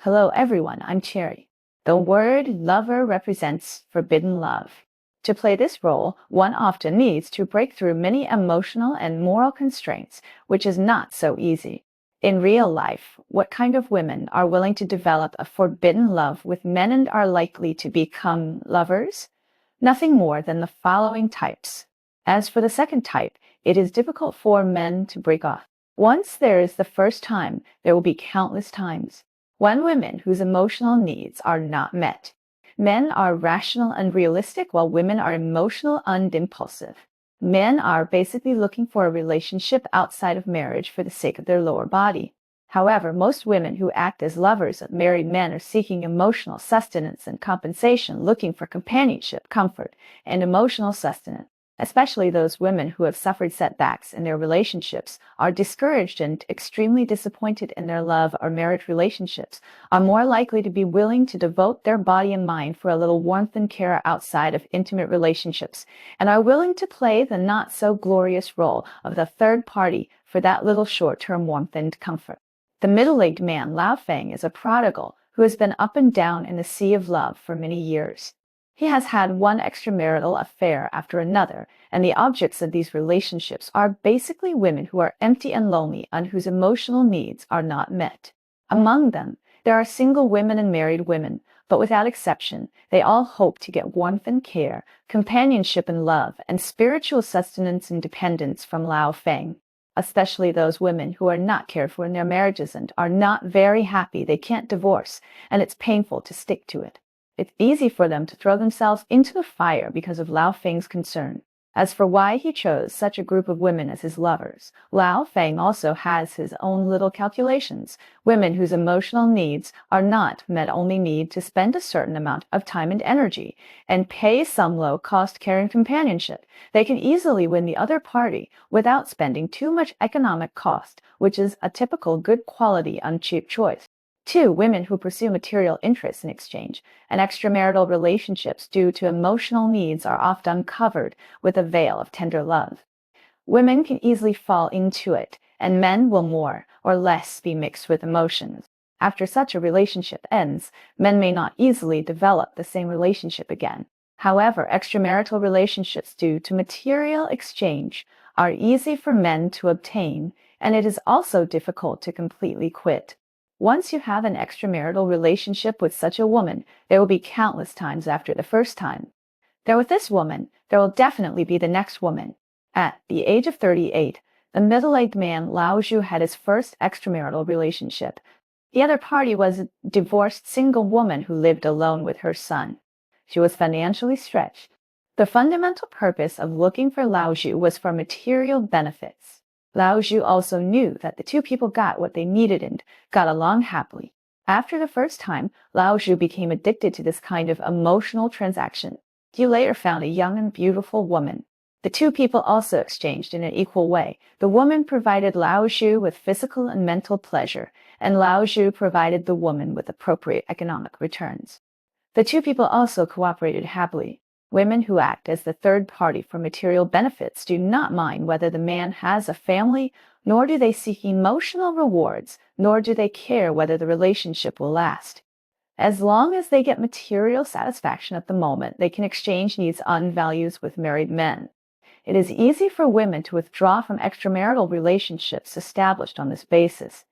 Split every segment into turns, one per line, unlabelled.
Hello everyone, I'm Cherry. The word lover represents forbidden love. To play this role, one often needs to break through many emotional and moral constraints, which is not so easy. In real life, what kind of women are willing to develop a forbidden love with men and are likely to become lovers? Nothing more than the following types. As for the second type, it is difficult for men to break off. Once there is the first time, there will be countless times when women whose emotional needs are not met. Men are rational and realistic, while women are emotional and impulsive. Men are basically looking for a relationship outside of marriage for the sake of their lower body. However, most women who act as lovers of married men are seeking emotional sustenance and compensation, looking for companionship, comfort, and emotional sustenance. Especially those women who have suffered setbacks in their relationships, are discouraged and extremely disappointed in their love or marriage relationships, are more likely to be willing to devote their body and mind for a little warmth and care outside of intimate relationships, and are willing to play the not-so-glorious role of the third party for that little short-term warmth and comfort. The middle-aged man, Lao Feng, is a prodigal who has been up and down in the sea of love for many years. He has had one extramarital affair after another, and the objects of these relationships are basically women who are empty and lonely and whose emotional needs are not met. Among them, there are single women and married women, but without exception, they all hope to get warmth and care, companionship and love, and spiritual sustenance and dependence from Lao Feng. Especially those women who are not cared for in their marriages and are not very happy they can't divorce, and it's painful to stick to it. It's easy for them to throw themselves into the fire because of Lao Feng's concern. As for why he chose such a group of women as his lovers, Lao Feng also has his own little calculations. Women whose emotional needs are not met only need to spend a certain amount of time and energy and pay some low-cost care and companionship. They can easily win the other party without spending too much economic cost, which is a typical good quality and cheap choice. 2. Women who pursue material interests in exchange and extramarital relationships due to emotional needs are often covered with a veil of tender love. Women can easily fall into it, and men will more or less be mixed with emotions. After such a relationship ends, men may not easily develop the same relationship again. However, extramarital relationships due to material exchange are easy for men to obtain, and it is also difficult to completely quit. Once you have an extramarital relationship with such a woman, there will be countless times after the first time. With this woman, there will definitely be the next woman. At the age of 38, the middle-aged man Lao Zhu had his first extramarital relationship. The other party was a divorced single woman who lived alone with her son. She was financially stretched. The fundamental purpose of looking for Lao Zhu was for material benefits. Lao Zhu also knew that the two people got what they needed and got along happily. After the first time, Lao Zhu became addicted to this kind of emotional transaction. He later found a young and beautiful woman. The two people also exchanged in an equal way. The woman provided Lao Zhu with physical and mental pleasure, and Lao Zhu provided the woman with appropriate economic returns. The two people also cooperated happily. Women who act as the third party for material benefits do not mind whether the man has a family, nor do they seek emotional rewards, nor do they care whether the relationship will last. As long as they get material satisfaction at the moment, they can exchange needs and values with married men. It is easy for women to withdraw from extramarital relationships established on this basis.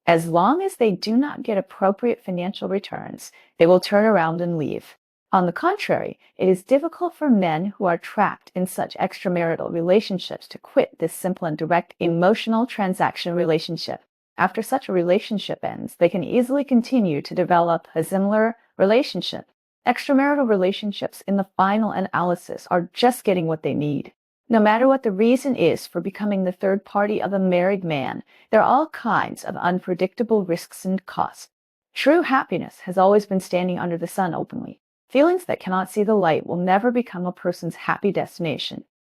As long as they do not get appropriate financial returns, they will turn around and leave. On the contrary, it is difficult for men who are trapped in such extramarital relationships to quit this simple and direct emotional transaction relationship. After such a relationship ends, they can easily continue to develop a similar relationship. Extramarital relationships in the final analysis are just getting what they need. No matter what the reason is for becoming the third party of a married man, there are all kinds of unpredictable risks and costs. True happiness has always been standing under the sun openly. Feelings that cannot see the light will never become a person's happy destination.